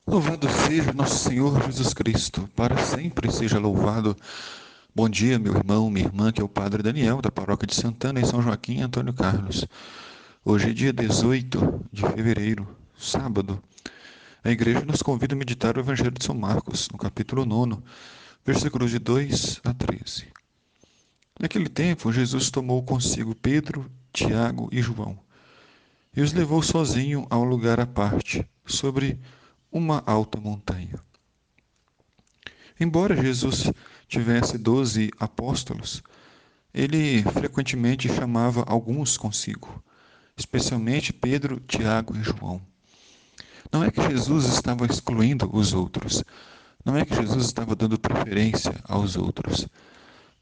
Louvado seja nosso Senhor Jesus Cristo, para sempre seja louvado. Bom dia, meu irmão, minha irmã, que é o Padre Daniel, da Paróquia de Santana, em São Joaquim, Antônio Carlos. Hoje é dia 18 de fevereiro, sábado. A igreja nos convida a meditar o Evangelho de São Marcos, no capítulo 9, versículos de 2 a 13. Naquele tempo, Jesus tomou consigo Pedro, Tiago e João, e os levou sozinho a um lugar à parte, sobre uma alta montanha. Embora Jesus tivesse 12 apóstolos, ele frequentemente chamava alguns consigo, especialmente Pedro, Tiago e João. Não é que Jesus estava excluindo os outros, não é que Jesus estava dando preferência aos outros,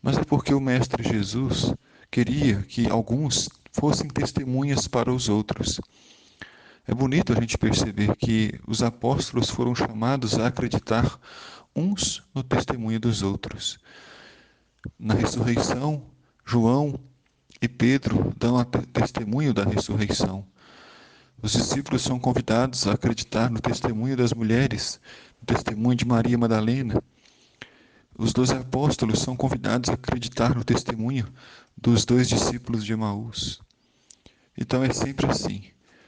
mas é porque o Mestre Jesus queria que alguns fossem testemunhas para os outros. É bonito a gente perceber que os apóstolos foram chamados a acreditar uns no testemunho dos outros. Na ressurreição, João e Pedro dão testemunho da ressurreição. Os discípulos são convidados a acreditar no testemunho das mulheres, no testemunho de Maria Madalena. Os 12 apóstolos são convidados a acreditar no testemunho dos dois discípulos de Emaús. Então é sempre assim: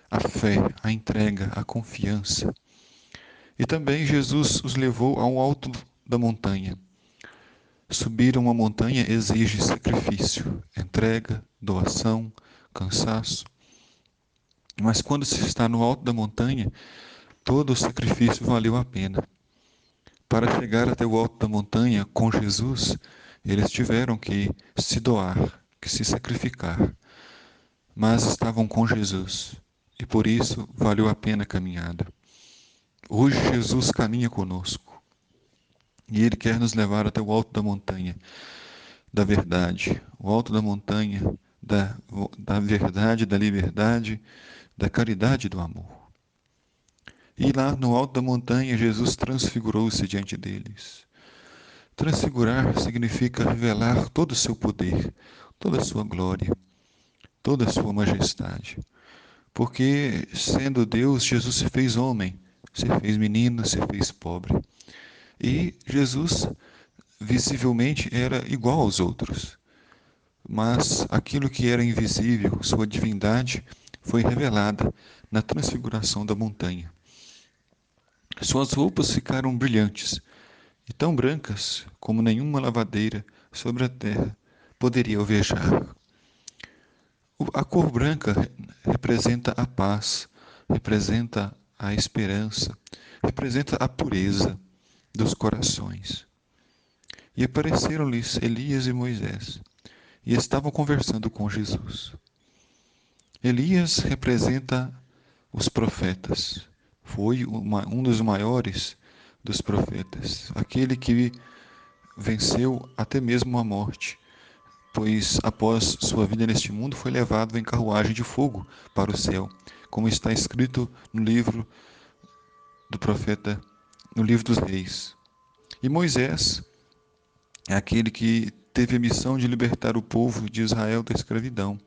a fé, a entrega, a confiança. E também Jesus os levou ao alto da montanha. Subir uma montanha exige sacrifício, entrega, doação, cansaço. Mas quando se está no alto da montanha, todo o sacrifício valeu a pena. Para chegar até o alto da montanha com Jesus, eles tiveram que se doar, que se sacrificar. Mas estavam com Jesus, e por isso valeu a pena a caminhada. Hoje Jesus caminha conosco, e Ele quer nos levar até o alto da montanha da verdade, o alto da montanha da verdade, da liberdade, da caridade e do amor. E lá no alto da montanha, Jesus transfigurou-se diante deles. Transfigurar significa revelar todo o seu poder, toda a sua glória, toda a sua majestade. Porque, sendo Deus, Jesus se fez homem, se fez menino, se fez pobre. E Jesus, visivelmente, era igual aos outros. Mas aquilo que era invisível, sua divindade, foi revelada na transfiguração da montanha. Suas roupas ficaram brilhantes, e tão brancas como nenhuma lavadeira sobre a terra poderia alvejar. A cor branca representa a paz, representa a esperança, representa a pureza dos corações. E apareceram-lhes Elias e Moisés, e estavam conversando com Jesus. Elias representa os profetas. Foi um dos maiores dos profetas, aquele que venceu até mesmo a morte, pois após sua vida neste mundo foi levado em carruagem de fogo para o céu, como está escrito no livro do profeta, no livro dos reis. E Moisés é aquele que teve a missão de libertar o povo de Israel da escravidão.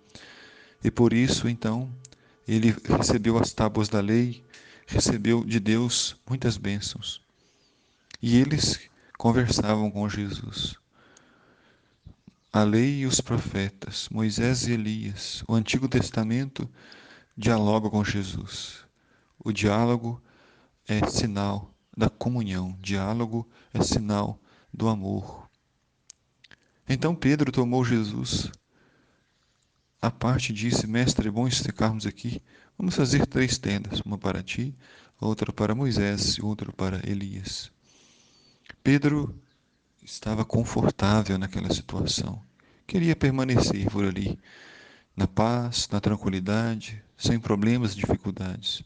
E por isso, então, ele recebeu as tábuas da lei, recebeu de Deus muitas bênçãos. E eles conversavam com Jesus. A lei e os profetas, Moisés e Elias, o Antigo Testamento dialoga com Jesus. O diálogo é sinal da comunhão, diálogo é sinal do amor. Então Pedro tomou Jesus à parte e disse: Mestre, é bom ficarmos aqui. Vamos fazer 3 tendas, uma para ti, outra para Moisés e outra para Elias. Pedro estava confortável naquela situação. Queria permanecer por ali, na paz, na tranquilidade, sem problemas e dificuldades.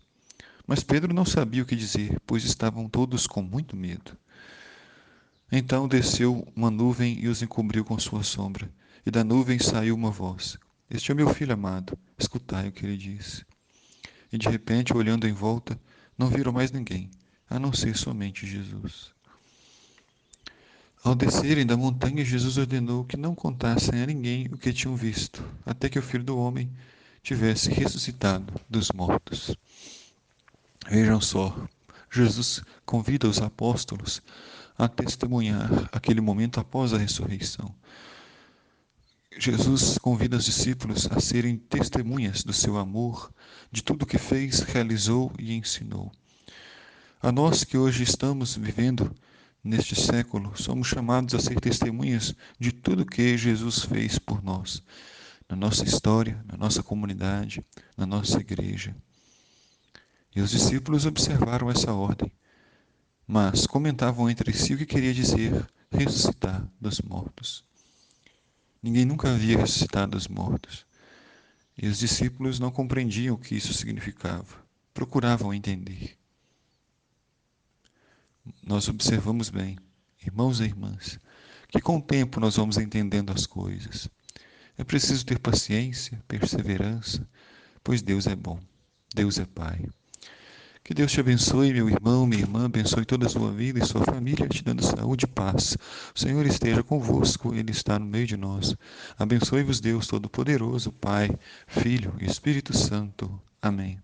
Mas Pedro não sabia o que dizer, pois estavam todos com muito medo. Então desceu uma nuvem e os encobriu com sua sombra, e da nuvem saiu uma voz: Este é meu filho amado, escutai o que ele diz. E de repente, olhando em volta, não viram mais ninguém, a não ser somente Jesus. Ao descerem da montanha, Jesus ordenou que não contassem a ninguém o que tinham visto, até que o Filho do Homem tivesse ressuscitado dos mortos. Vejam só, Jesus convida os apóstolos a testemunhar aquele momento após a ressurreição. Jesus convida os discípulos a serem testemunhas do seu amor, de tudo que fez, realizou e ensinou. A nós que hoje estamos vivendo neste século, somos chamados a ser testemunhas de tudo que Jesus fez por nós, na nossa história, na nossa comunidade, na nossa igreja. E os discípulos observaram essa ordem, mas comentavam entre si o que queria dizer ressuscitar dos mortos. Ninguém nunca havia ressuscitado dos mortos. E os discípulos não compreendiam o que isso significava. Procuravam entender. Nós observamos bem, irmãos e irmãs, que com o tempo nós vamos entendendo as coisas. É preciso ter paciência, perseverança, pois Deus é bom, Deus é Pai. Que Deus te abençoe, meu irmão, minha irmã, abençoe toda a sua vida e sua família, te dando saúde e paz. O Senhor esteja convosco, Ele está no meio de nós. Abençoe-vos, Deus Todo-Poderoso, Pai, Filho e Espírito Santo. Amém.